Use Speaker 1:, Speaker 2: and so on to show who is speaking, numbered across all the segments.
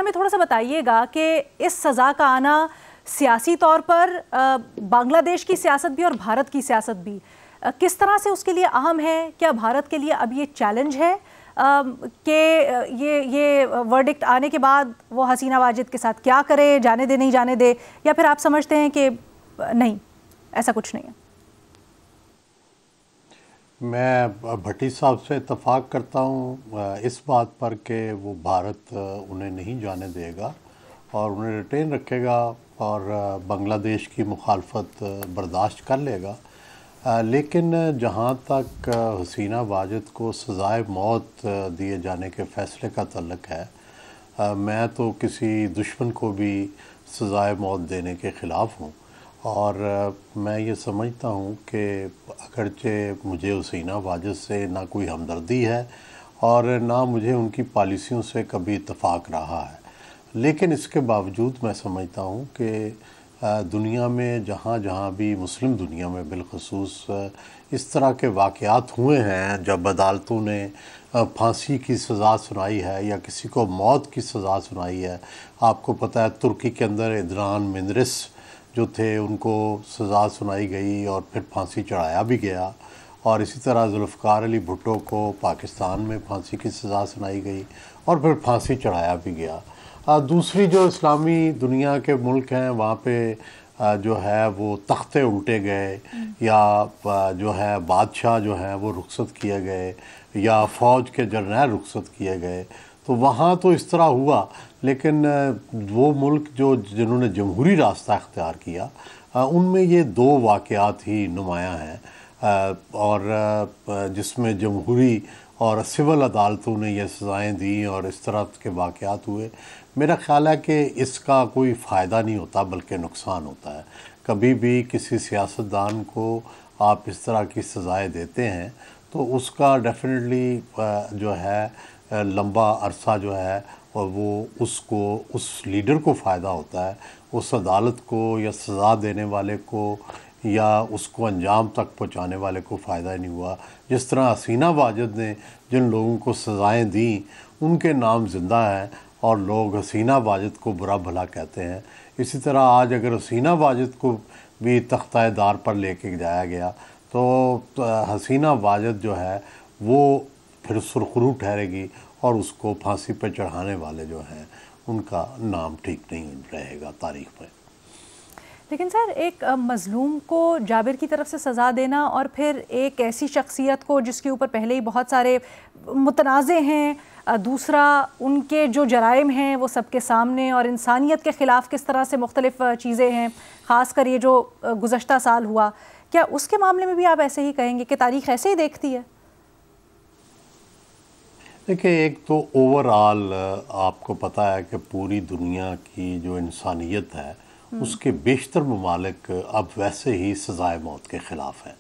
Speaker 1: ہمیں تھوڑا سا بتائیے گا کہ اس سزا کا آنا سیاسی طور پر بنگلہ دیش کی سیاست بھی اور بھارت کی سیاست بھی کس طرح سے اس کے لیے اہم ہے؟ کیا بھارت کے لیے اب یہ چیلنج ہے کہ یہ ورڈکٹ آنے کے بعد وہ حسینہ واجد کے ساتھ کیا کرے، جانے دے نہیں جانے دے، یا پھر آپ سمجھتے ہیں کہ نہیں ایسا کچھ نہیں ہے؟
Speaker 2: میں بھٹی صاحب سے اتفاق کرتا ہوں اس بات پر کہ وہ بھارت انہیں نہیں جانے دے گا اور انہیں ریٹین رکھے گا اور بنگلہ دیش کی مخالفت برداشت کر لے گا، لیکن جہاں تک حسینہ واجد کو سزائے موت دیے جانے کے فیصلے کا تعلق ہے، میں تو کسی دشمن کو بھی سزائے موت دینے کے خلاف ہوں، اور میں یہ سمجھتا ہوں کہ اگرچہ مجھے حسینہ واجد سے نہ کوئی ہمدردی ہے اور نہ مجھے ان کی پالیسیوں سے کبھی اتفاق رہا ہے، لیکن اس کے باوجود میں سمجھتا ہوں کہ دنیا میں جہاں جہاں بھی مسلم دنیا میں بالخصوص اس طرح کے واقعات ہوئے ہیں جب عدالتوں نے پھانسی کی سزا سنائی ہے یا کسی کو موت کی سزا سنائی ہے، آپ کو پتہ ہے ترکی کے اندر ادران مندرس جو تھے ان کو سزا سنائی گئی اور پھر پھانسی چڑھایا بھی گیا، اور اسی طرح ذوالفقار علی بھٹو کو پاکستان میں پھانسی کی سزا سنائی گئی اور پھر پھانسی چڑھایا بھی گیا۔ دوسری جو اسلامی دنیا کے ملک ہیں وہاں پہ جو ہے وہ تختے الٹے گئے یا جو ہے بادشاہ جو ہیں وہ رخصت کیے گئے یا فوج کے جرنیل رخصت کیے گئے، تو وہاں تو اس طرح ہوا، لیکن وہ ملک جنہوں نے جمہوری راستہ اختیار کیا ان میں یہ دو واقعات ہی نمایاں ہیں، اور جس میں جمہوری اور سول عدالتوں نے یہ سزائیں دیں اور اس طرح کے واقعات ہوئے۔ میرا خیال ہے کہ اس کا کوئی فائدہ نہیں ہوتا بلکہ نقصان ہوتا ہے۔ کبھی بھی کسی سیاستدان کو آپ اس طرح کی سزائیں دیتے ہیں تو اس کا ڈیفینیٹلی جو ہے لمبا عرصہ جو ہے اور وہ اس لیڈر کو فائدہ ہوتا ہے، اس عدالت کو یا سزا دینے والے کو یا اس کو انجام تک پہنچانے والے کو فائدہ نہیں ہوا۔ جس طرح حسینہ واجد نے جن لوگوں کو سزائیں دیں ان کے نام زندہ ہیں اور لوگ حسینہ واجد کو برا بھلا کہتے ہیں، اسی طرح آج اگر حسینہ واجد کو بھی تختہ دار پر لے کے جایا گیا تو حسینہ واجد جو ہے وہ پھر سرخرو ٹھہرے گی اور اس کو پھانسی پہ چڑھانے والے جو ہیں ان کا نام ٹھیک نہیں رہے گا تاریخ میں۔
Speaker 1: لیکن سر، ایک مظلوم کو جابر کی طرف سے سزا دینا اور پھر ایک ایسی شخصیت کو جس کے اوپر پہلے ہی بہت سارے متنازع ہیں، دوسرا ان کے جو جرائم ہیں وہ سب کے سامنے اور انسانیت کے خلاف کس طرح سے مختلف چیزیں ہیں، خاص کر یہ جو گزشتہ سال ہوا، کیا اس کے معاملے میں بھی آپ ایسے ہی کہیں گے کہ تاریخ ایسے ہی دیکھتی ہے؟
Speaker 2: دیکھیں، ایک تو اوورآل آپ کو پتہ ہے کہ پوری دنیا کی جو انسانیت ہے اس کے بیشتر ممالک اب ویسے ہی سزائے موت کے خلاف ہیں،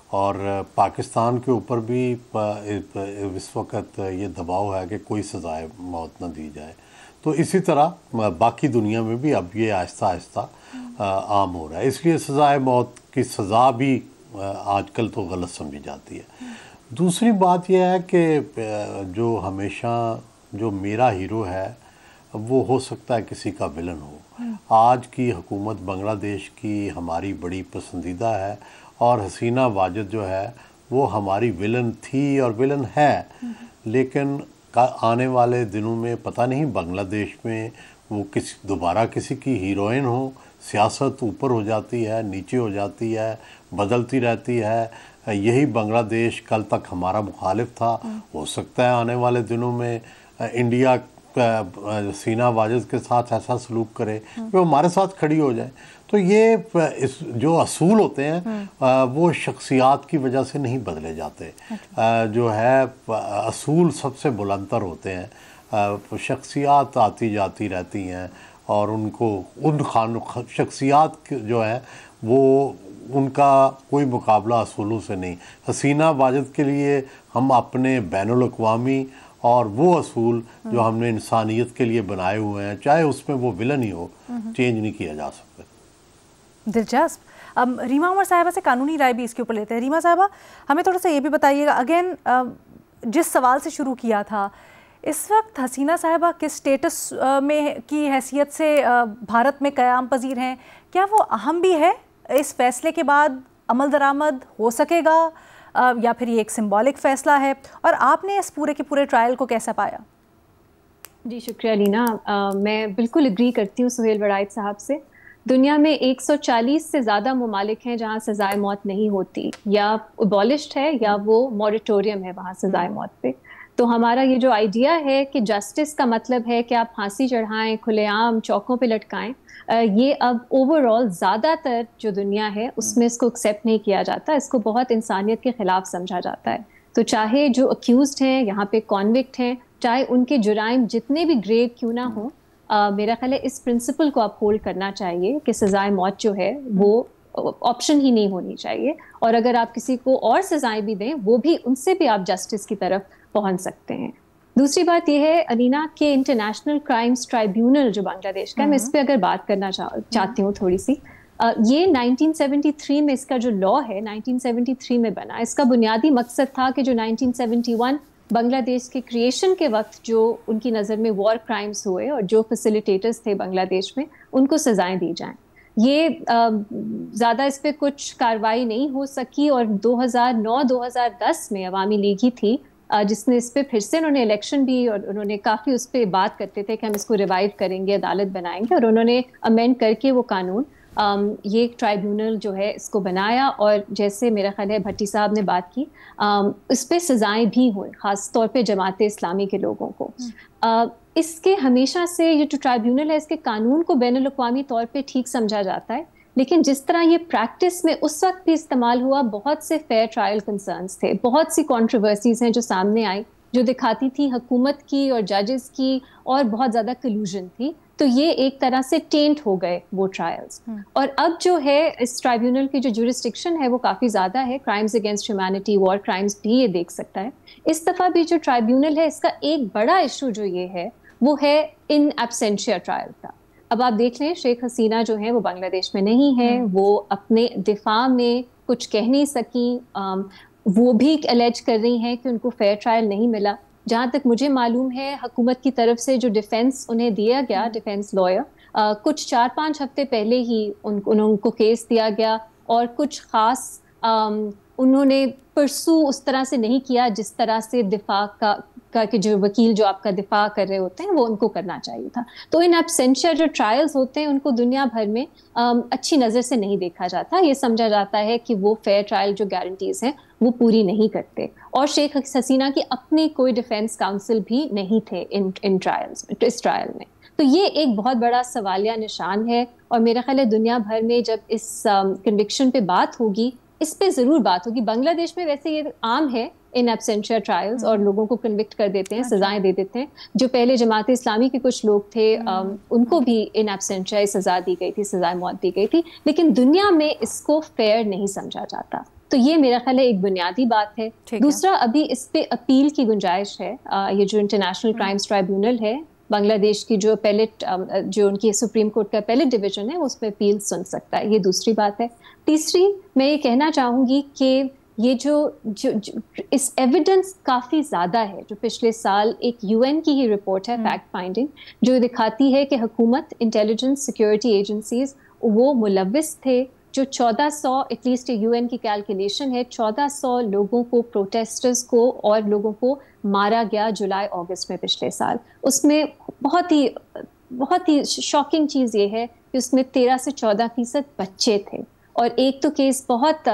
Speaker 2: اور پاکستان کے اوپر بھی اس وقت یہ دباؤ ہے کہ کوئی سزائے موت نہ دی جائے، تو اسی طرح باقی دنیا میں بھی اب یہ آہستہ آہستہ عام ہو رہا ہے، اس لیے سزائے موت کی سزا بھی آج کل تو غلط سمجھی جاتی ہے۔ دوسری بات یہ ہے کہ جو ہمیشہ جو میرا ہیرو ہے وہ ہو سکتا ہے کسی کا ولن ہو۔ آج کی حکومت بنگلہ دیش کی ہماری بڑی پسندیدہ ہے اور حسینہ واجد جو ہے وہ ہماری ولن تھی اور ولن ہے، لیکن آنے والے دنوں میں پتہ نہیں بنگلہ دیش میں وہ دوبارہ کسی کی ہیروئن ہو، سیاست اوپر ہو جاتی ہے، نیچے ہو جاتی ہے، بدلتی رہتی ہے۔ یہی بنگلہ دیش کل تک ہمارا مخالف تھا، ہو سکتا ہے آنے والے دنوں میں انڈیا حسینہ واجد کے ساتھ ایسا سلوک کرے کہ وہ ہمارے ساتھ کھڑی ہو جائے۔ تو یہ جو اصول ہوتے ہیں وہ شخصیات کی وجہ سے نہیں بدلے جاتے، جو ہے اصول سب سے بلندتر ہوتے ہیں، شخصیات آتی جاتی رہتی ہیں اور ان شخصیات جو ہیں وہ ان کا کوئی مقابلہ اصولوں سے نہیں۔ حسینہ واجد کے لیے ہم اپنے بین الاقوامی اور وہ اصول جو ہم نے انسانیت کے لیے بنائے ہوئے ہیں، چاہے اس میں وہ ولن ہی ہو، چینج نہیں کیا جا سکتا۔
Speaker 1: دلچسپ۔ ریما عمر صاحبہ سے قانونی رائے بھی اس کے اوپر لیتے ہیں۔ ریما صاحبہ، ہمیں تھوڑا سا یہ بھی بتائیے گا، اگین جس سوال سے شروع کیا تھا، اس وقت حسینہ صاحبہ کس سٹیٹس میں کی حیثیت سے بھارت میں قیام پذیر ہیں؟ کیا وہ اہم بھی ہے؟ اس فیصلے کے بعد عمل درآمد ہو سکے گا یا پھر یہ ایک سمبولک فیصلہ ہے؟ اور آپ نے اس پورے کے پورے ٹرائل کو کیسا پایا؟
Speaker 3: جی شکریہ لینا، میں بالکل اگری کرتی ہوں سہیل وڑائچ صاحب سے. دنیا میں 140 سے زیادہ ممالک ہیں جہاں سزائے موت نہیں ہوتی، یا ابالشڈ ہے یا وہ موریٹوریم ہے وہاں سزائے موت پہ. تو ہمارا یہ جو آئیڈیا ہے کہ جسٹس کا مطلب ہے کہ آپ پھانسی چڑھائیں، کھلے عام چوکوں پہ لٹکائیں، یہ اب اوور آل زیادہ تر جو دنیا ہے اس میں اس کو ایکسیپٹ نہیں کیا جاتا. اس کو بہت انسانیت کے خلاف سمجھا جاتا ہے. تو چاہے جو اکیوزڈ ہیں یہاں پہ کنوکٹ ہیں، چاہے ان کے جرائم جتنے بھی گریو کیوں نہ ہوں، میرا خیال ہے اس پرنسپل کو اپ ہولڈ کرنا چاہیے کہ سزائے موت جو ہے وہ آپشن ہی نہیں ہونی چاہیے. اور اگر آپ کسی کو اور سزائیں بھی دیں، وہ بھی ان سے بھی آپ جسٹس کی طرف پہنچ سکتے ہیں. دوسری بات یہ ہے الینا کہ انٹرنیشنل کرائمز ٹرائیبیونل جو بنگلہ دیش کا ہے، میں اس پہ اگر بات کرنا چاہتی ہوں تھوڑی سی. یہ 1973 میں اس کا جو لا ہے 1973 میں بنا. اس کا بنیادی مقصد تھا کہ جو 1971 بنگلہ دیش کے کریشن کے وقت جو ان کی نظر میں وار کرائمز ہوئے اور جو فیسیلیٹیٹرز تھے بنگلہ دیش میں، ان کو سزائیں دی جائیں. یہ زیادہ اس پہ کچھ کارروائی نہیں ہو سکی، اور 2009-2010 میں عوامی لیگ ہی تھی جس نے اس پہ پھر سے انہوں نے الیکشن بھی، اور انہوں نے کافی اس پہ بات کرتے تھے کہ ہم اس کو ریوائیو کریں گے، عدالت بنائیں گے، اور انہوں نے امینڈ کر کے وہ قانون یہ ٹرائیبیونل جو ہے اس کو بنایا. اور جیسے میرا خیال ہے بھٹی صاحب نے بات کی، اس پہ سزائیں بھی ہوئیں، خاص طور پہ جماعت اسلامی کے لوگوں کو. اس کے ہمیشہ سے یہ جو ٹرائیبیونل ہے اس کے قانون کو بین الاقوامی طور پہ ٹھیک سمجھا جاتا ہے، لیکن جس طرح یہ پریکٹس میں اس وقت بھی استعمال ہوا، بہت سے فیئر ٹرائل کنسرنز تھے، بہت سی کنٹروورسیز ہیں جو سامنے آئی جو دکھاتی تھی حکومت کی اور ججز کی اور بہت زیادہ کلوژن تھی. تو یہ ایک طرح سے ٹینٹ ہو گئے وہ ٹرائلز. اور اب جو ہے اس ٹرائیبیونل کی جو جورسڈکشن ہے وہ کافی زیادہ ہے، crimes against humanity, war crimes بھی یہ دیکھ سکتا ہے. اس دفعہ بھی جو ٹرائیبیونل ہے اس کا ایک بڑا ایشو جو یہ ہے وہ ہے ان ایبسینشیا ٹرائل کا. اب آپ دیکھ لیں شیخ حسینہ جو ہیں وہ بنگلہ دیش میں نہیں ہیں، وہ اپنے دفاع میں کچھ کہہ نہیں سکیں، وہ بھی الیج کر رہی ہیں کہ ان کو فیئر ٹرائل نہیں ملا. جہاں تک مجھے معلوم ہے حکومت کی طرف سے جو ڈیفینس انہیں دیا گیا، ڈیفینس لائر، کچھ 4-5 ہفتے پہلے ہی ان کو کیس دیا گیا، اور کچھ خاص انہوں نے پرسو اس طرح سے نہیں کیا جس طرح سے دفاع کا کہ جو وکیل جو آپ کا دفاع کر رہے ہوتے ہیں وہ ان کو کرنا چاہیے تھا. تو ان ایبسینشیا جو ٹرائلز ہوتے ہیں ان کو دنیا بھر میں اچھی نظر سے نہیں دیکھا جاتا. یہ سمجھا جاتا ہے کہ وہ فیئر ٹرائل جو گارنٹیز ہیں وہ پوری نہیں کرتے. اور شیخ حسینہ کی اپنی کوئی ڈیفینس کاؤنسل بھی نہیں تھے ان ٹرائلز میں، اس ٹرائل میں. تو یہ ایک بہت بڑا سوالیہ نشان ہے، اور میرا خیال ہے دنیا بھر میں جب اس کنوکشن پہ بات ہوگی اس پہ ضرور بات ہوگی. بنگلہ دیش میں ویسے یہ عام ہے ان ایبسینشیا ٹرائلز، اور لوگوں کو کنوکٹ کر دیتے ہیں، سزائیں دے دیتے ہیں. جو پہلے جماعت اسلامی کے کچھ لوگ تھے ان کو بھی ان ایبسینشیا سزا دی گئی تھی، سزائے موت دی گئی تھی، لیکن دنیا میں اس کو فیئر نہیں سمجھا جاتا. تو یہ میرا خیال ہے ایک بنیادی بات ہے. دوسرا، ابھی اس پہ اپیل کی گنجائش ہے. یہ جو انٹرنیشنل کرائمز ٹرائیبیونل ہے بنگلہ دیش کی جو اپیلیٹ جو ان کی سپریم کورٹ کا اپیلیٹ ڈویژن ہے اس پہ اپیل سن سکتا ہے. یہ دوسری بات ہے. تیسری، میں یہ کہنا چاہوں گی کہ یہ جو اس ایویڈنس کافی زیادہ ہے. جو پچھلے سال ایک UN کی ہی رپورٹ ہے فیکٹ فائنڈنگ جو دکھاتی ہے کہ حکومت، انٹیلیجنس، سیکیورٹی ایجنسیز وہ ملوث تھے. جو 1400 ایٹ لیسٹ UN کی کیلکولیشن ہے، 1400 لوگوں کو، پروٹیسٹرز کو اور لوگوں کو مارا گیا جولائی اگست میں پچھلے سال. اس میں بہت ہی شاکنگ چیز یہ ہے کہ اس میں 13 سے 14% بچے تھے. اور ایک تو کیس بہت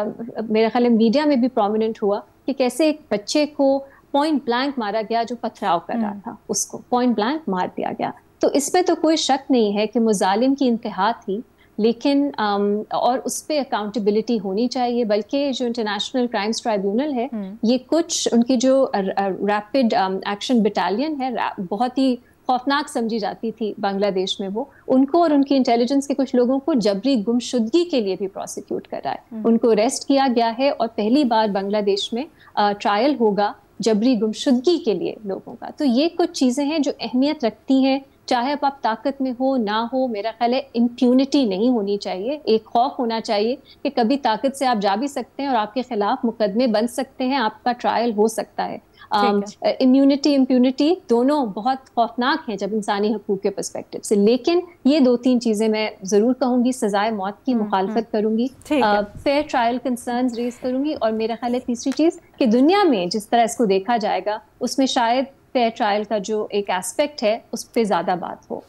Speaker 3: میرا خیال ہے میڈیا میں بھی پرومیننٹ ہوا کہ کیسے ایک بچے کو پوائنٹ بلینک مارا گیا جو پتھراؤ کر رہا تھا، اس کو پوائنٹ بلینک مار دیا گیا. تو اس میں تو کوئی شک نہیں ہے کہ مظالم کی انتہا تھی، لیکن اور اس پہ اکاؤنٹیبلٹی ہونی چاہیے. بلکہ جو انٹرنیشنل کرائمز ٹرائیبیونل ہے یہ کچھ ان کی جو ریپڈ ایکشن بٹالین ہے، بہت ہی خوفناک سمجھی جاتی تھی بنگلہ دیش میں، وہ ان کو اور ان کی انٹیلیجنس کے کچھ لوگوں کو جبری گمشدگی کے لیے بھی پروسیکیوٹ کر رہا ہے. ان کو اریسٹ کیا گیا ہے، اور پہلی بار بنگلہ دیش میں ٹرائل ہوگا جبری گمشدگی کے لیے لوگوں کا. تو یہ کچھ چیزیں ہیں جو اہمیت رکھتی ہیں. چاہے اب آپ طاقت میں ہو نہ ہو، میرا خیال ہے امپیونٹی نہیں ہونی چاہیے. ایک خوف ہونا چاہیے کہ کبھی طاقت سے آپ جا بھی سکتے ہیں اور آپ کے خلاف مقدمے بن سکتے ہیں، آپ کا ٹرائل ہو سکتا ہے. امیونٹی امپیونٹی دونوں بہت خوفناک ہیں جب انسانی حقوق کے پرسپیکٹو سے، لیکن یہ 2-3 چیزیں میں ضرور کہوں گی. سزائے موت کی مخالفت کروں گی، فیئر ٹرائل کنسرنز ریز کروں گی، اور میرا خیال ہے تیسری چیز کہ دنیا میں جس طرح اس کو دیکھا جائے گا اس میں شاید فیئر ٹرائل کا جو ایک ایسپیکٹ ہے اس پہ زیادہ بات ہو.